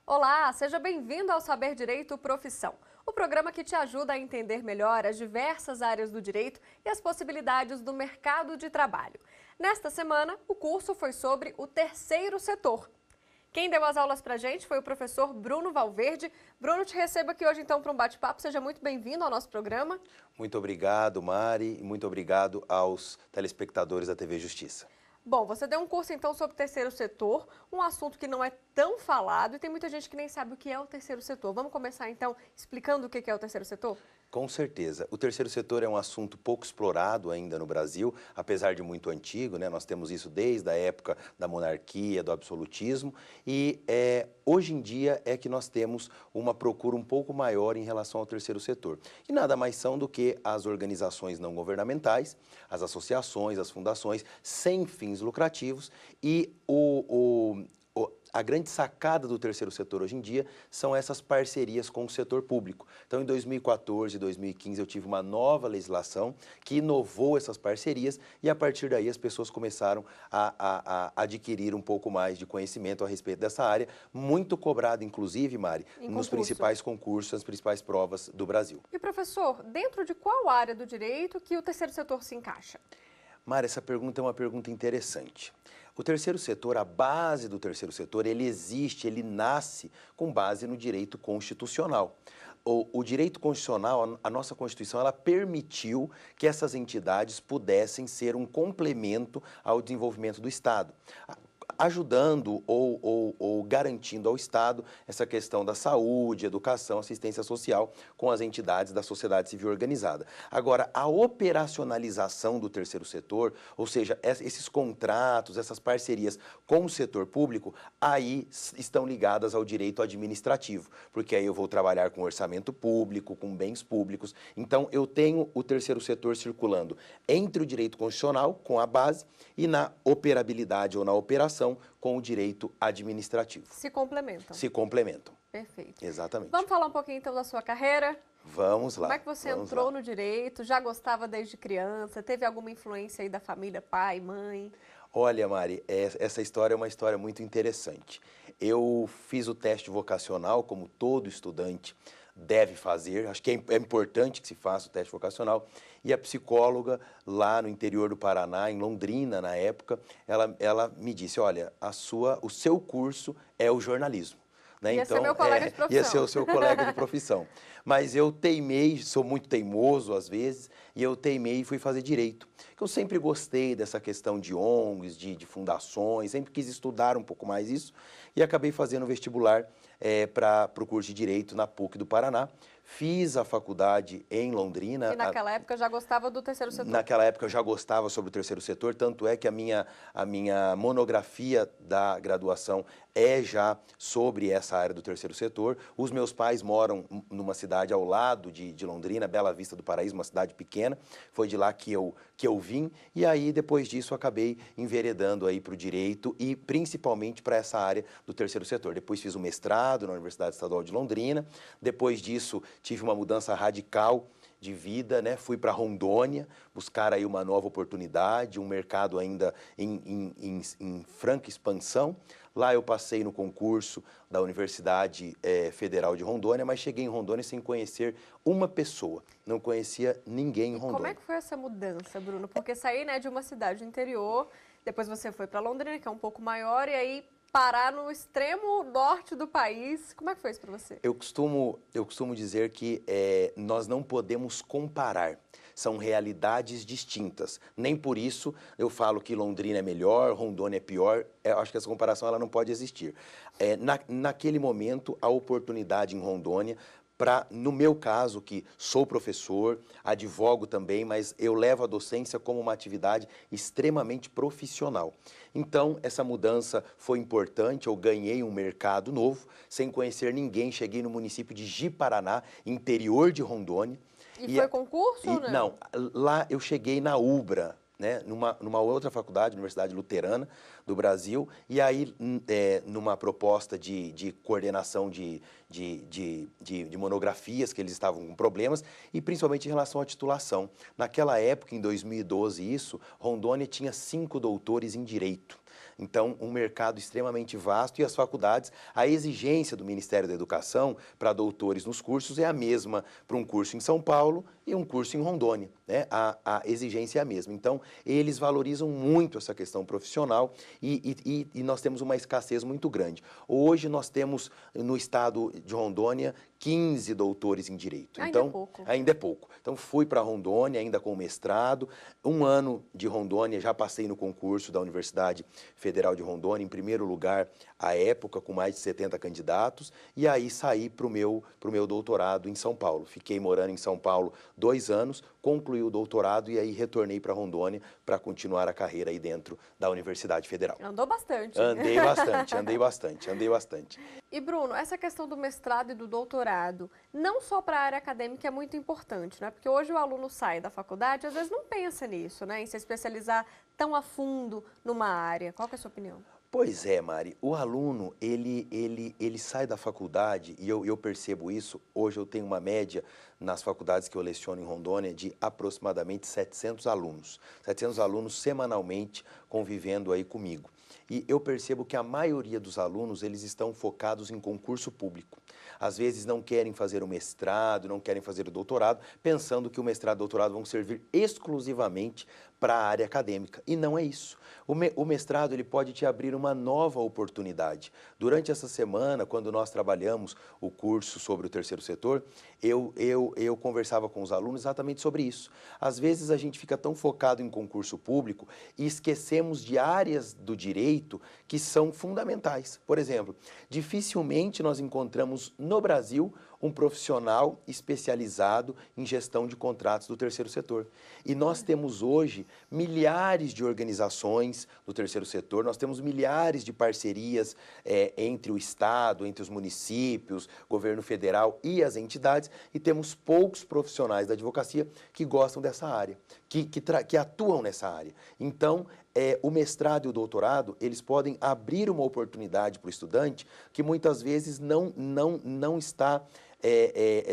Olá, seja bem-vindo ao Saber Direito Profissão, o programa que te ajuda a entender melhor as diversas áreas do direito e as possibilidades do mercado de trabalho. Nesta semana, o curso foi sobre o terceiro setor. Quem deu as aulas pra gente foi o professor Bruno Valverde. Bruno, te recebo aqui hoje então para um bate-papo. Seja muito bem-vindo ao nosso programa. Muito obrigado, Mari, e muito obrigado aos telespectadores da TV Justiça. Bom, você deu um curso então sobre o terceiro setor, um assunto que não é tão falado e tem muita gente que nem sabe o que é o terceiro setor. Vamos começar então explicando o que é o terceiro setor? Com certeza. O terceiro setor é um assunto pouco explorado ainda no Brasil, apesar de muito antigo, né? Nós temos isso desde a época da monarquia, do absolutismo, e hoje em dia é que nós temos uma procura um pouco maior em relação ao terceiro setor. E nada mais são do que as organizações não governamentais, as associações, as fundações, sem fins lucrativos, e a grande sacada do terceiro setor hoje em dia são essas parcerias com o setor público. Então, em 2014 e 2015, eu tive uma nova legislação que inovou essas parcerias e, a partir daí, as pessoas começaram a adquirir um pouco mais de conhecimento a respeito dessa área, muito cobrado, inclusive, Mari, nos principais concursos, nas principais provas do Brasil. E, professor, dentro de qual área do direito que o terceiro setor se encaixa? Mari, essa pergunta é uma pergunta interessante. O terceiro setor, a base do terceiro setor, ele existe, ele nasce com base no direito constitucional. O direito constitucional, a nossa Constituição, ela permitiu que essas entidades pudessem ser um complemento ao desenvolvimento do Estado, ajudando ou garantindo ao Estado essa questão da saúde, educação, assistência social com as entidades da sociedade civil organizada. Agora, a operacionalização do terceiro setor, ou seja, esses contratos, essas parcerias com o setor público, aí estão ligadas ao direito administrativo, porque aí eu vou trabalhar com orçamento público, com bens públicos. Então, eu tenho o terceiro setor circulando entre o direito constitucional, com a base, e na operabilidade ou na operação, com o direito administrativo. Se complementam. Se complementam. Perfeito. Exatamente. Vamos falar um pouquinho então da sua carreira? Vamos lá. Como é que você entrou no direito? Já gostava desde criança? Teve alguma influência aí da família, pai, mãe? Olha, Mari, essa história é uma história muito interessante. Eu fiz o teste vocacional, como todo estudante deve fazer, acho que é importante que se faça o teste vocacional, e a psicóloga lá no interior do Paraná, em Londrina, na época, ela me disse, olha, o seu curso é o jornalismo. Né? Ia ser meu colega de profissão. Ia ser o seu colega de profissão. Mas eu teimei, sou muito teimoso às vezes, e eu teimei e fui fazer direito. Eu sempre gostei dessa questão de ONGs, de fundações, sempre quis estudar um pouco mais isso, e acabei fazendo vestibular para o curso de Direito na PUC do Paraná. Fiz a faculdade em Londrina. E naquela época já gostava do terceiro setor? Naquela época eu já gostava sobre o terceiro setor, tanto é que a minha monografia da graduação é já sobre essa área do terceiro setor. Os meus pais moram numa cidade ao lado de Londrina, Bela Vista do Paraíso, uma cidade pequena. Foi de lá que eu vim, e aí depois disso eu acabei enveredando aí para o direito e principalmente para essa área do terceiro setor. Depois fiz o mestrado na Universidade Estadual de Londrina, depois disso tive uma mudança radical de vida, né? Fui para Rondônia buscar aí uma nova oportunidade, um mercado ainda em franca expansão. Lá eu passei no concurso da Universidade Federal de Rondônia, mas cheguei em Rondônia sem conhecer uma pessoa, não conhecia ninguém em Rondônia. Como é que foi essa mudança, Bruno? Porque saí, né, de uma cidade do interior, depois você foi para Londrina, que é um pouco maior, e aí parar no extremo norte do país. Como é que foi isso para você? Eu costumo dizer que nós não podemos comparar. São realidades distintas. Nem por isso eu falo que Londrina é melhor, Rondônia é pior. Eu acho que essa comparação ela não pode existir. Naquele momento, a oportunidade em Rondônia, no meu caso, que sou professor, advogo também, mas eu levo a docência como uma atividade extremamente profissional. Então, essa mudança foi importante, eu ganhei um mercado novo, sem conhecer ninguém, cheguei no município de Ji-Paraná, interior de Rondônia. E foi concurso ou não? Não, lá eu cheguei na UBRA, né, numa outra faculdade, Universidade Luterana do Brasil, e aí numa proposta de coordenação de monografias, que eles estavam com problemas, e principalmente em relação à titulação. Naquela época, em 2012, Rondônia tinha 5 doutores em Direito. Então, um mercado extremamente vasto e as faculdades, a exigência do Ministério da Educação para doutores nos cursos é a mesma para um curso em São Paulo e um curso em Rondônia, né? A exigência é a mesma. Então, eles valorizam muito essa questão profissional e nós temos uma escassez muito grande. Hoje nós temos no estado de Rondônia 15 doutores em Direito. Ainda Então, é pouco. ainda é pouco. Então, fui para Rondônia, ainda com mestrado. Um ano de Rondônia, já passei no concurso da Universidade Federal de Rondônia, em primeiro lugar, à época, com mais de 70 candidatos. E aí saí para o meu doutorado em São Paulo. Fiquei morando em São Paulo 2 anos, concluí o doutorado e aí retornei para Rondônia para continuar a carreira aí dentro da Universidade Federal. Andou bastante. Andei bastante, andei bastante, andei bastante. E Bruno, essa questão do mestrado e do doutorado, não só para a área acadêmica é muito importante, né? Porque hoje o aluno sai da faculdade e às vezes não pensa nisso, né? Em se especializar tão a fundo numa área. Qual que é a sua opinião? Pois é, Mari, o aluno, ele sai da faculdade, e eu percebo isso, hoje eu tenho uma média nas faculdades que eu leciono em Rondônia de aproximadamente 700 alunos. 700 alunos semanalmente convivendo aí comigo. E eu percebo que a maioria dos alunos, eles estão focados em concurso público. Às vezes não querem fazer o mestrado, não querem fazer o doutorado, pensando que o mestrado e o doutorado vão servir exclusivamente para a área acadêmica. E não é isso. O mestrado ele pode te abrir uma nova oportunidade. Durante essa semana, quando nós trabalhamos o curso sobre o terceiro setor, eu conversava com os alunos exatamente sobre isso. Às vezes a gente fica tão focado em concurso público e esquecemos de áreas do direito que são fundamentais. Por exemplo, dificilmente nós encontramos no Brasil um profissional especializado em gestão de contratos do terceiro setor. E nós temos hoje milhares de organizações do terceiro setor, nós temos milhares de parcerias entre o Estado, entre os municípios, governo federal e as entidades, e temos poucos profissionais da advocacia que gostam dessa área, que atuam nessa área. Então, o mestrado e o doutorado, eles podem abrir uma oportunidade para o estudante que muitas vezes não está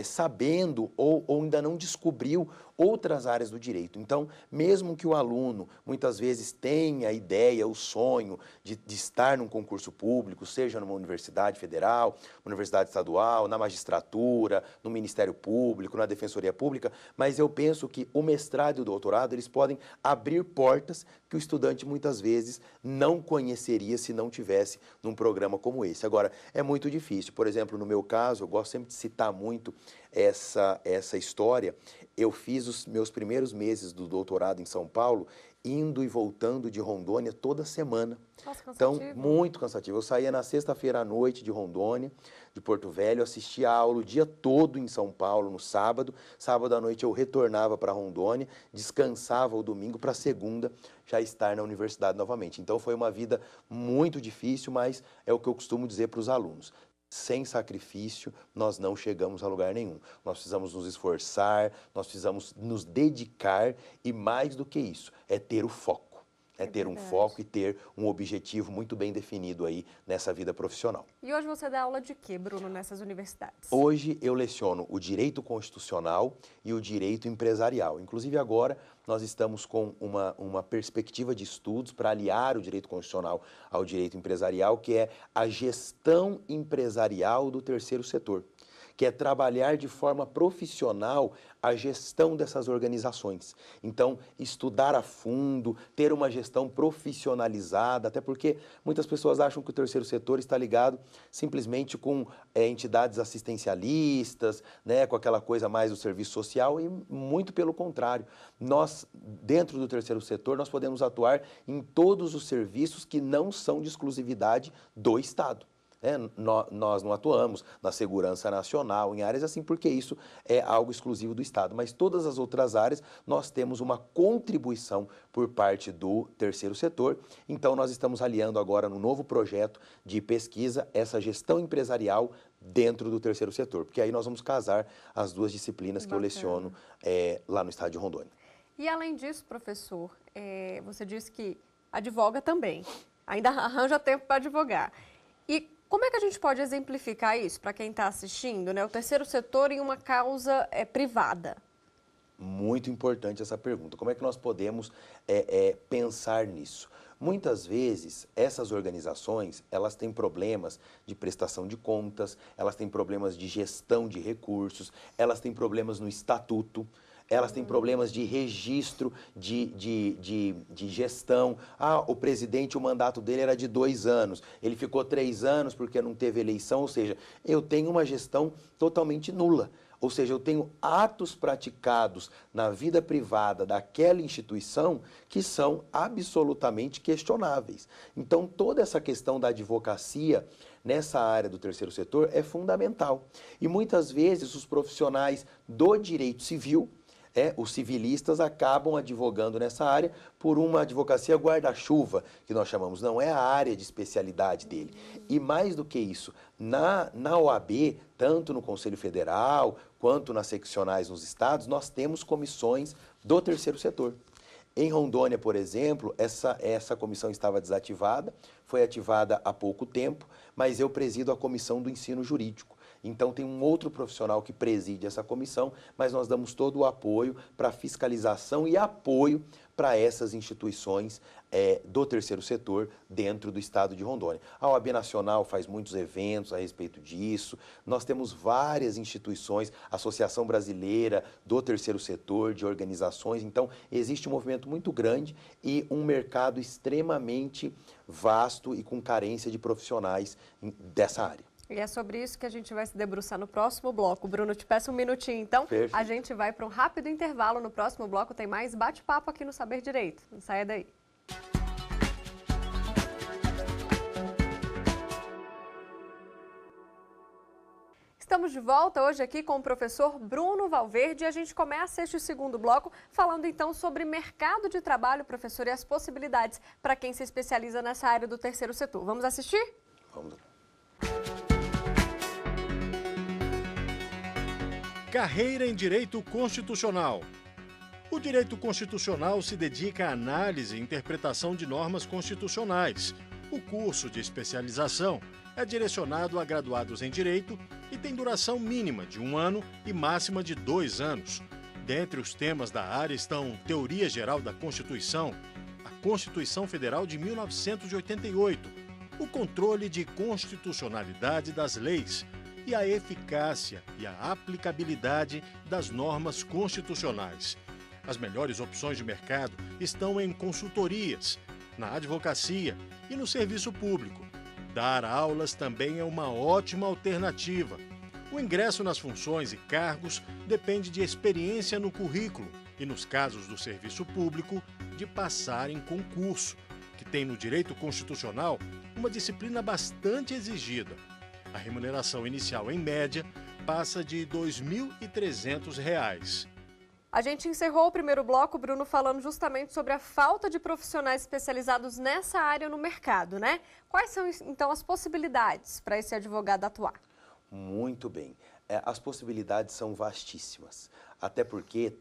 sabendo ou ainda não descobriu outras áreas do direito. Então, mesmo que o aluno muitas vezes tenha a ideia, o sonho de estar num concurso público, seja numa universidade federal, universidade estadual, na magistratura, no Ministério Público, na Defensoria Pública, mas eu penso que o mestrado e o doutorado, eles podem abrir portas que o estudante muitas vezes não conheceria se não tivesse num programa como esse. Agora, é muito difícil. Por exemplo, no meu caso, eu gosto sempre de citar muito essa história. Eu fiz os meus primeiros meses do doutorado em São Paulo, indo e voltando de Rondônia toda semana. Nossa, então, cansativo. muito cansativo. Eu saía na sexta-feira à noite de Rondônia, de Porto Velho, assistia a aula o dia todo em São Paulo, no sábado. Sábado à noite eu retornava para Rondônia, descansava o domingo para segunda já estar na universidade novamente. Então, foi uma vida muito difícil, mas é o que eu costumo dizer para os alunos. Sem sacrifício, nós não chegamos a lugar nenhum. Nós precisamos nos esforçar, nós precisamos nos dedicar e, mais do que isso, é ter o foco. É ter um foco e ter um objetivo muito bem definido aí nessa vida profissional. E hoje você dá aula de quê, Bruno, nessas universidades? Hoje eu leciono o direito constitucional e o direito empresarial. Inclusive agora nós estamos com uma perspectiva de estudos para aliar o direito constitucional ao direito empresarial, que é a gestão empresarial do terceiro setor, que é trabalhar de forma profissional a gestão dessas organizações. Então, estudar a fundo, ter uma gestão profissionalizada, até porque muitas pessoas acham que o terceiro setor está ligado simplesmente com entidades assistencialistas, né, com aquela coisa mais do serviço social, e muito pelo contrário. Nós, dentro do terceiro setor, nós podemos atuar em todos os serviços que não são de exclusividade do Estado. Nós não atuamos na segurança nacional, em áreas assim, porque isso é algo exclusivo do Estado. Mas todas as outras áreas, nós temos uma contribuição por parte do terceiro setor. Então, nós estamos aliando agora no novo projeto de pesquisa essa gestão empresarial dentro do terceiro setor, porque aí nós vamos casar as duas disciplinas que eu leciono lá no estado de Rondônia. E além disso, professor, você disse que advoga também, ainda arranja tempo para advogar. E como é que a gente pode exemplificar isso para quem está assistindo, né? O terceiro setor em uma causa privada? Muito importante essa pergunta. Como é que nós podemos pensar nisso? Muitas vezes, essas organizações, elas têm problemas de prestação de contas, elas têm problemas de gestão de recursos, elas têm problemas no estatuto, elas têm problemas de registro, de gestão. Ah, o presidente, o mandato dele era de 2 anos, ele ficou 3 anos porque não teve eleição, ou seja, eu tenho uma gestão totalmente nula. Ou seja, eu tenho atos praticados na vida privada daquela instituição que são absolutamente questionáveis. Então, toda essa questão da advocacia nessa área do terceiro setor é fundamental. E muitas vezes os profissionais do direito civil, os civilistas acabam advogando nessa área por uma advocacia guarda-chuva, que nós chamamos, não é a área de especialidade dele. E mais do que isso, na OAB, tanto no Conselho Federal quanto nas seccionais nos estados, nós temos comissões do terceiro setor. Em Rondônia, por exemplo, essa comissão estava desativada, foi ativada há pouco tempo, mas eu presido a comissão do ensino jurídico. Então tem um outro profissional que preside essa comissão, mas nós damos todo o apoio para fiscalização e apoio para essas instituições do terceiro setor dentro do estado de Rondônia. A OAB Nacional faz muitos eventos a respeito disso, nós temos várias instituições, Associação Brasileira do Terceiro Setor, de organizações, então existe um movimento muito grande e um mercado extremamente vasto e com carência de profissionais dessa área. E é sobre isso que a gente vai se debruçar no próximo bloco. Bruno, te peço um minutinho, então. Perfeito. A gente vai para um rápido intervalo. No próximo bloco tem mais bate-papo aqui no Saber Direito. Não saia daí. Estamos de volta hoje aqui com o professor Bruno Valverde e a gente começa este segundo bloco falando então sobre mercado de trabalho, professor, e as possibilidades para quem se especializa nessa área do terceiro setor. Vamos assistir? Vamos lá. Carreira em Direito Constitucional. O direito constitucional se dedica à análise e interpretação de normas constitucionais. O curso de especialização é direcionado a graduados em Direito e tem duração mínima de 1 ano e máxima de 2 anos. Dentre os temas da área estão Teoria Geral da Constituição, a Constituição Federal de 1988, o controle de constitucionalidade das leis, e a eficácia e a aplicabilidade das normas constitucionais. As melhores opções de mercado estão em consultorias, na advocacia e no serviço público. Dar aulas também é uma ótima alternativa. O ingresso nas funções e cargos depende de experiência no currículo e, nos casos do serviço público, de passar em concurso, que tem no direito constitucional uma disciplina bastante exigida. A remuneração inicial, em média, passa de R$ 2.300. A gente encerrou o primeiro bloco, Bruno, falando justamente sobre a falta de profissionais especializados nessa área no mercado, né? Quais são, então, as possibilidades para esse advogado atuar? Muito bem. As possibilidades são vastíssimas, até porque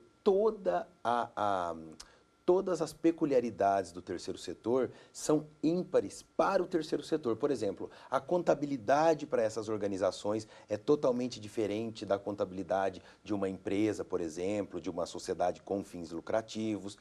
todas as peculiaridades do terceiro setor são ímpares para o terceiro setor. Por exemplo, a contabilidade para essas organizações é totalmente diferente da contabilidade de uma empresa, por exemplo, de uma sociedade com fins lucrativos.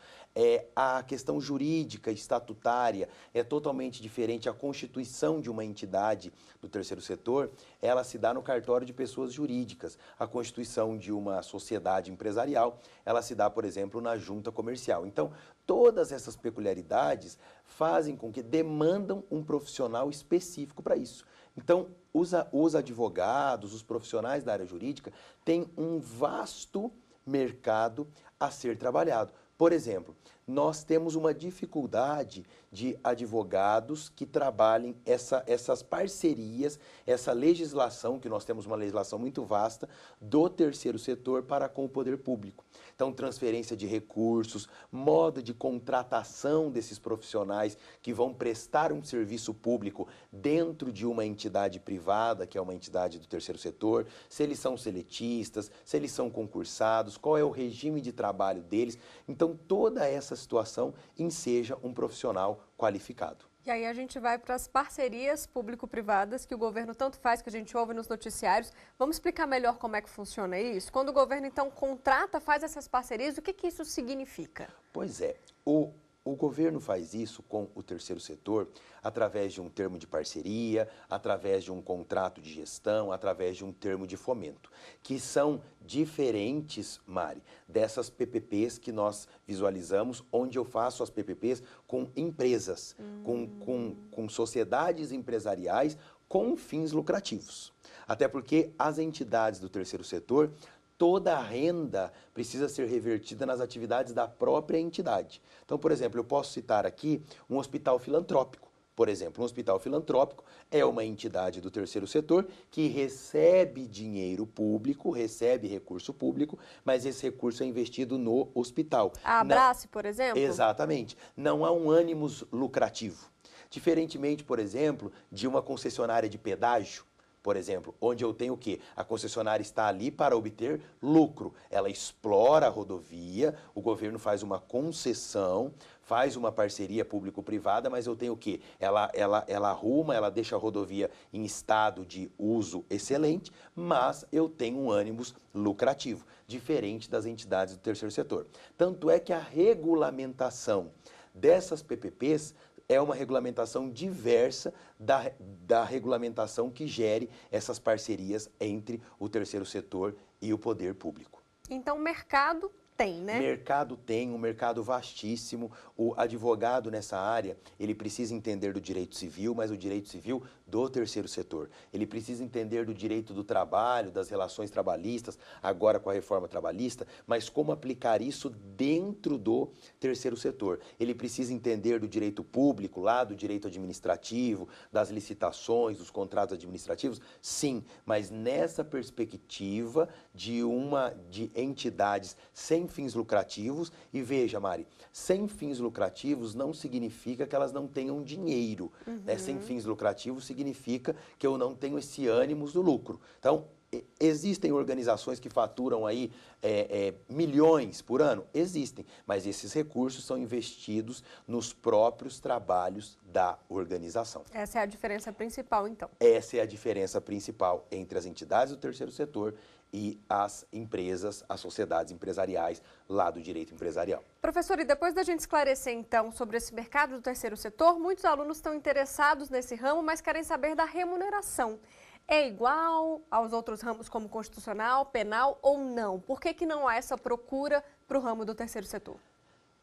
A questão jurídica, estatutária, é totalmente diferente. A constituição de uma entidade do terceiro setor, ela se dá no cartório de pessoas jurídicas. A constituição de uma sociedade empresarial, ela se dá, por exemplo, na junta comercial. Então, todas essas peculiaridades fazem com que demandam um profissional específico para isso. Então, os advogados, os profissionais da área jurídica têm um vasto mercado a ser trabalhado. Por exemplo, nós temos uma dificuldade de advogados que trabalhem essas parcerias, essa legislação, que nós temos uma legislação muito vasta, do terceiro setor para com o poder público. Então, transferência de recursos, modo de contratação desses profissionais que vão prestar um serviço público dentro de uma entidade privada, que é uma entidade do terceiro setor, se eles são seletistas, se eles são concursados, qual é o regime de trabalho deles. Então, toda essa situação enseja um profissional qualificado. E aí a gente vai para as parcerias público-privadas que o governo tanto faz, que a gente ouve nos noticiários. Vamos explicar melhor como é que funciona isso? Quando o governo, então, contrata, faz essas parcerias, o que isso significa? Pois é, o O governo faz isso com o terceiro setor através de um termo de parceria, através de um contrato de gestão, através de um termo de fomento, que são diferentes, Mari, dessas PPPs que nós visualizamos, onde eu faço as PPPs com empresas, com sociedades empresariais com fins lucrativos. Até porque as entidades do terceiro setor, toda a renda precisa ser revertida nas atividades da própria entidade. Então, por exemplo, eu posso citar aqui um hospital filantrópico. Por exemplo, um hospital filantrópico é uma entidade do terceiro setor que recebe dinheiro público, recebe recurso público, mas esse recurso é investido no hospital. A Abrace, por exemplo? Exatamente. Não há um ânimos lucrativo. Diferentemente, por exemplo, de uma concessionária de pedágio, por exemplo, onde eu tenho o quê? A concessionária está ali para obter lucro. Ela explora a rodovia, o governo faz uma concessão, faz uma parceria público-privada, mas eu tenho o quê? Ela arruma, ela deixa a rodovia em estado de uso excelente, mas eu tenho um ânimos lucrativo, diferente das entidades do terceiro setor. Tanto é que a regulamentação dessas PPPs é uma regulamentação diversa da regulamentação que gere essas parcerias entre o terceiro setor e o poder público. Então, o mercado tem, né? Mercado tem, um mercado vastíssimo. O advogado nessa área, ele precisa entender do direito civil, mas o direito civil do terceiro setor. Ele precisa entender do direito do trabalho, das relações trabalhistas, agora com a reforma trabalhista, mas como aplicar isso dentro do terceiro setor. Ele precisa entender do direito público, lá do direito administrativo, das licitações, dos contratos administrativos, sim, mas nessa perspectiva de entidades sem fins lucrativos. E veja, Mari, sem fins lucrativos não significa que elas não tenham dinheiro. Né? Sem fins lucrativos significa que eu não tenho esse ânimos do lucro. Então, existem organizações que faturam aí milhões por ano? Existem, mas esses recursos são investidos nos próprios trabalhos da organização. Essa é a diferença principal, então. Essa é a diferença principal entre as entidades do terceiro setor e as empresas, as sociedades empresariais lá do direito empresarial. Professor, e depois da gente esclarecer então sobre esse mercado do terceiro setor, muitos alunos estão interessados nesse ramo, mas querem saber da remuneração. É igual aos outros ramos como constitucional, penal ou não? Por que não há essa procura para o ramo do terceiro setor?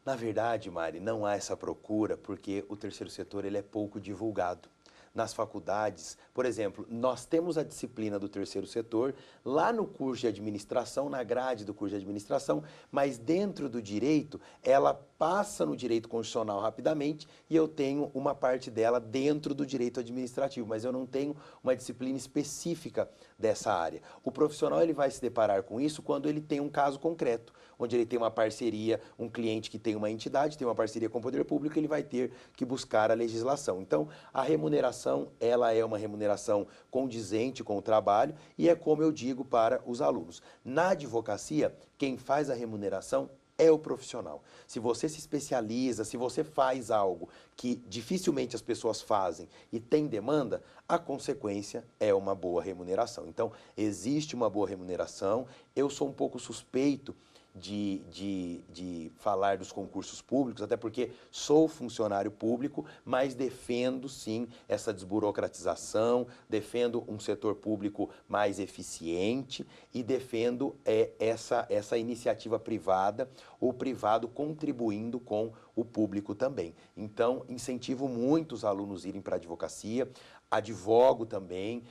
Na verdade, Mari, não há essa procura porque o terceiro setor ele é pouco divulgado. Nas faculdades, por exemplo, nós temos a disciplina do terceiro setor lá no curso de administração, na grade do curso de administração, mas dentro do direito, ela passa no direito constitucional rapidamente e eu tenho uma parte dela dentro do direito administrativo, mas eu não tenho uma disciplina específica dessa área. O profissional ele vai se deparar com isso quando ele tem um caso concreto, onde ele tem uma parceria, um cliente que tem uma entidade, tem uma parceria com o poder público, ele vai ter que buscar a legislação. Então, a remuneração, ela é uma remuneração condizente com o trabalho e é como eu digo para os alunos. Na advocacia, quem faz a remuneração é o profissional. Se você se especializa, se você faz algo que dificilmente as pessoas fazem e tem demanda, a consequência é uma boa remuneração. Então, existe uma boa remuneração. Eu sou um pouco suspeito de falar dos concursos públicos, até porque sou funcionário público, mas defendo sim essa desburocratização, defendo um setor público mais eficiente e defendo essa iniciativa privada, o privado contribuindo com o público também. Então, incentivo muito os alunos a irem para a advocacia, advogo também.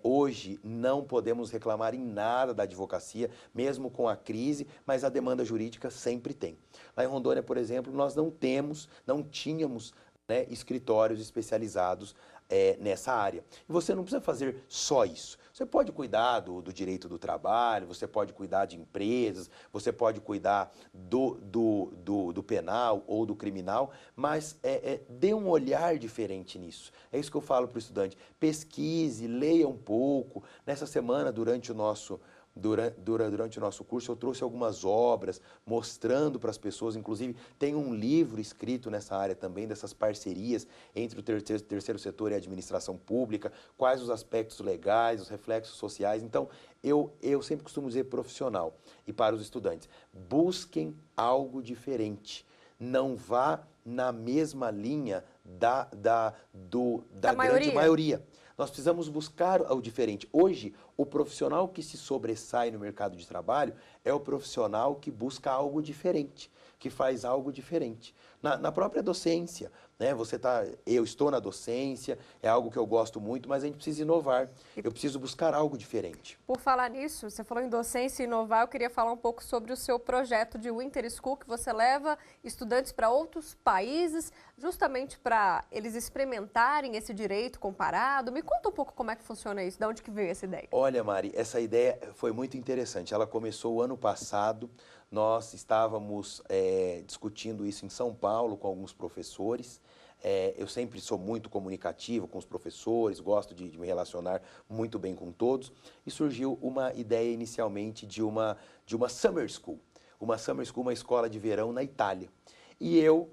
Hoje não podemos reclamar em nada da advocacia, mesmo com a crise, mas a demanda jurídica sempre tem. Lá em Rondônia, por exemplo, nós não tínhamos né, escritórios especializados nessa área. E você não precisa fazer só isso. Você pode cuidar do direito do trabalho, você pode cuidar de empresas, você pode cuidar do penal ou do criminal, mas dê um olhar diferente nisso. É isso que eu falo para o estudante. Pesquise, leia um pouco. Nessa semana, durante o nosso curso, eu trouxe algumas obras mostrando para as pessoas, inclusive tem um livro escrito nessa área também, dessas parcerias entre o terceiro setor e a administração pública, quais os aspectos legais, os reflexos sociais. Então, eu sempre costumo dizer profissional e para os estudantes, busquem algo diferente. não vá na mesma linha da grande maioria. maioria. Nós precisamos buscar o diferente. Hoje, o profissional que se sobressai no mercado de trabalho é o profissional que busca algo diferente, que faz algo diferente. Na própria docência, né? Eu estou na docência, é algo que eu gosto muito, mas a gente precisa inovar. Eu preciso buscar algo diferente. Por falar nisso, você falou em docência e inovar, eu queria falar um pouco sobre o seu projeto de Winter School, que você leva estudantes para outros países, justamente para eles experimentarem esse direito comparado. Me conta um pouco como é que funciona isso, de onde que veio essa ideia? Olha, Mari, essa ideia foi muito interessante. Ela começou o ano passado. Nós estávamos discutindo isso em São Paulo com alguns professores. Eu sempre sou muito comunicativo com os professores, gosto de me relacionar muito bem com todos. E surgiu uma ideia inicialmente de uma Summer School. Uma Summer School, uma escola de verão na Itália. E eu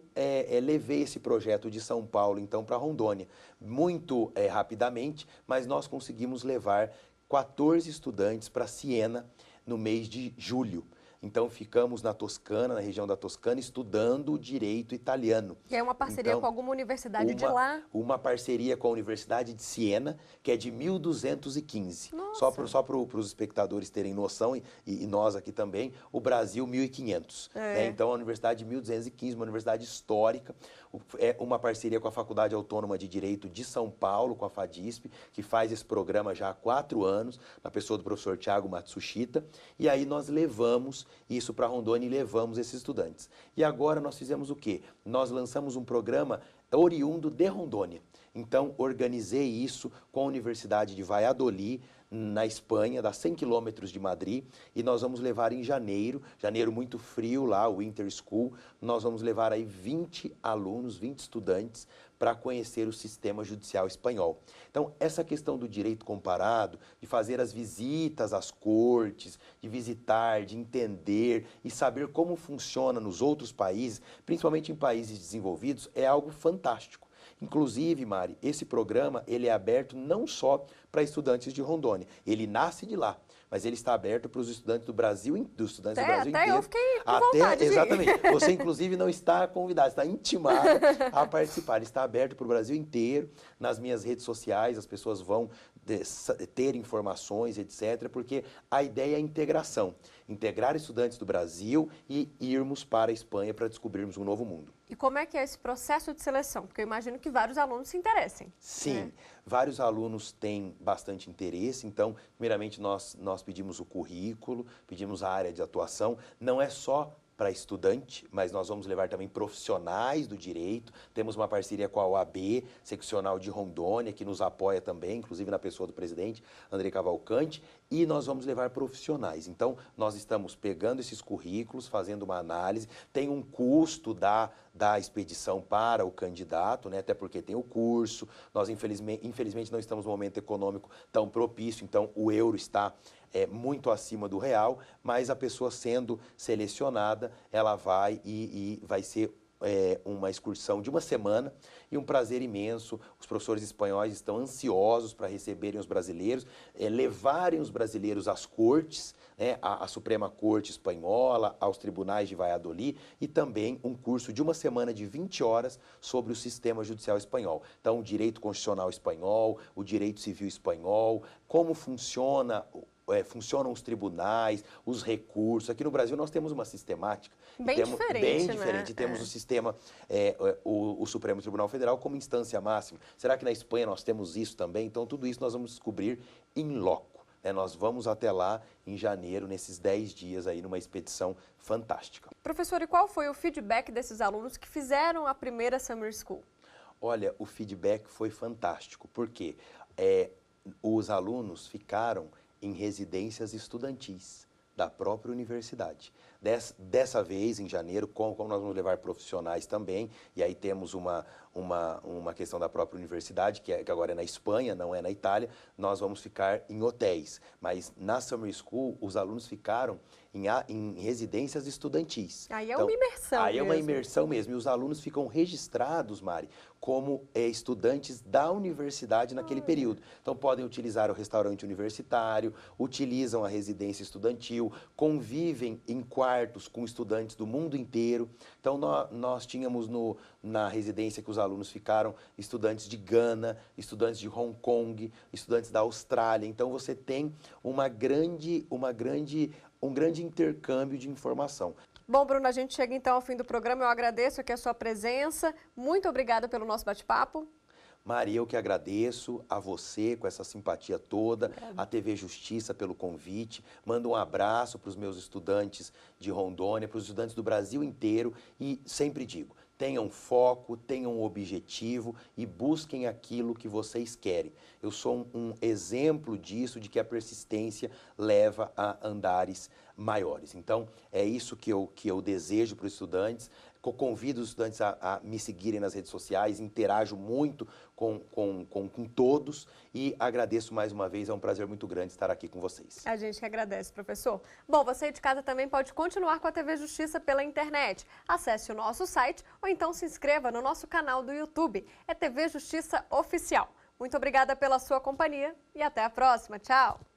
levei esse projeto de São Paulo, então, para Rondônia, muito rapidamente, mas nós conseguimos levar 14 estudantes para Siena no mês de julho. Então, ficamos na Toscana, na região da Toscana, estudando direito italiano. Que é uma parceria com alguma universidade de lá? Uma parceria com a Universidade de Siena, que é de 1215. Nossa. Só para os espectadores terem noção, e nós aqui também, o Brasil 1500. Né? Então, a Universidade de 1215, uma universidade histórica, é uma parceria com a Faculdade Autônoma de Direito de São Paulo, com a FADISP, que faz esse programa já há 4 anos, na pessoa do professor Thiago Matsushita, e aí nós levamos isso para Rondônia e levamos esses estudantes. E agora nós fizemos o quê? Nós lançamos um programa oriundo de Rondônia. Então, organizei isso com a Universidade de Valladolid, na Espanha, dá 100 quilômetros de Madrid, e nós vamos levar em janeiro muito frio lá, o Winter School, nós vamos levar aí 20 alunos, 20 estudantes, para conhecer o sistema judicial espanhol. Então, essa questão do direito comparado, de fazer as visitas às cortes, de visitar, de entender e saber como funciona nos outros países, principalmente em países desenvolvidos, é algo fantástico. Inclusive, Mari, esse programa ele é aberto não só para estudantes de Rondônia, ele nasce de lá, mas ele está aberto para os estudantes do Brasil, inteiro. Até eu fiquei com vontade Exatamente. Você, inclusive, não está convidado, está intimado a participar. Ele está aberto para o Brasil inteiro. Nas minhas redes sociais, as pessoas vão ter informações, etc., porque a ideia é a integração. Integrar estudantes do Brasil e irmos para a Espanha para descobrirmos um novo mundo. E como é que é esse processo de seleção? Porque eu imagino que vários alunos se interessem. Sim, vários alunos têm bastante interesse. Então, primeiramente, nós pedimos o currículo, pedimos a área de atuação. Não é só para estudante, mas nós vamos levar também profissionais do direito. Temos uma parceria com a OAB, seccional de Rondônia, que nos apoia também, inclusive na pessoa do presidente, André Cavalcante, e nós vamos levar profissionais. Então, nós estamos pegando esses currículos, fazendo uma análise, tem um custo da expedição para o candidato, né? Até porque tem o curso, nós infelizmente não estamos num momento econômico tão propício, então o euro está muito acima do real, mas a pessoa sendo selecionada, ela vai e vai ser uma excursão de uma semana e um prazer imenso. Os professores espanhóis estão ansiosos para receberem os brasileiros, levarem os brasileiros às cortes, né, à Suprema Corte Espanhola, aos tribunais de Valladolid e também um curso de uma semana de 20 horas sobre o sistema judicial espanhol. Então, o direito constitucional espanhol, o direito civil espanhol, como funcionam os tribunais, os recursos. Aqui no Brasil nós temos uma sistemática. Bem diferente, né? Temos o sistema, o Supremo Tribunal Federal como instância máxima. Será que na Espanha nós temos isso também? Então tudo isso nós vamos descobrir em loco. Né? Nós vamos até lá em janeiro, nesses 10 dias aí, numa expedição fantástica. Professor, e qual foi o feedback desses alunos que fizeram a primeira Summer School? Olha, o feedback foi fantástico, porque os alunos ficaram em residências estudantis da própria universidade. Dessa vez, em janeiro, como nós vamos levar profissionais também, e aí temos uma questão da própria universidade, que agora é na Espanha, não é na Itália, nós vamos ficar em hotéis. Mas na Summer School, os alunos ficaram em residências estudantis. Aí é uma imersão Aí é uma imersão mesmo. E os alunos ficam registrados, Mari, como estudantes da universidade naquele período. Então, podem utilizar o restaurante universitário, utilizam a residência estudantil, convivem em quartos quartos com estudantes do mundo inteiro. Então, nós tínhamos na residência que os alunos ficaram estudantes de Gana, estudantes de Hong Kong, estudantes da Austrália. Então, você tem um grande intercâmbio de informação. Bom, Bruno, a gente chega então ao fim do programa. Eu agradeço aqui a sua presença. Muito obrigada pelo nosso bate-papo. Maria, eu que agradeço a você com essa simpatia toda, a TV Justiça pelo convite. Mando um abraço para os meus estudantes de Rondônia, para os estudantes do Brasil inteiro e sempre digo, tenham foco, tenham um objetivo e busquem aquilo que vocês querem. Eu sou um exemplo disso, de que a persistência leva a andares maiores. Então, é isso que eu desejo para os estudantes. Convido os estudantes a me seguirem nas redes sociais, interajo muito com todos e agradeço mais uma vez, é um prazer muito grande estar aqui com vocês. A gente que agradece, professor. Bom, você aí de casa também pode continuar com a TV Justiça pela internet. Acesse o nosso site ou então se inscreva no nosso canal do YouTube, é TV Justiça Oficial. Muito obrigada pela sua companhia e até a próxima. Tchau!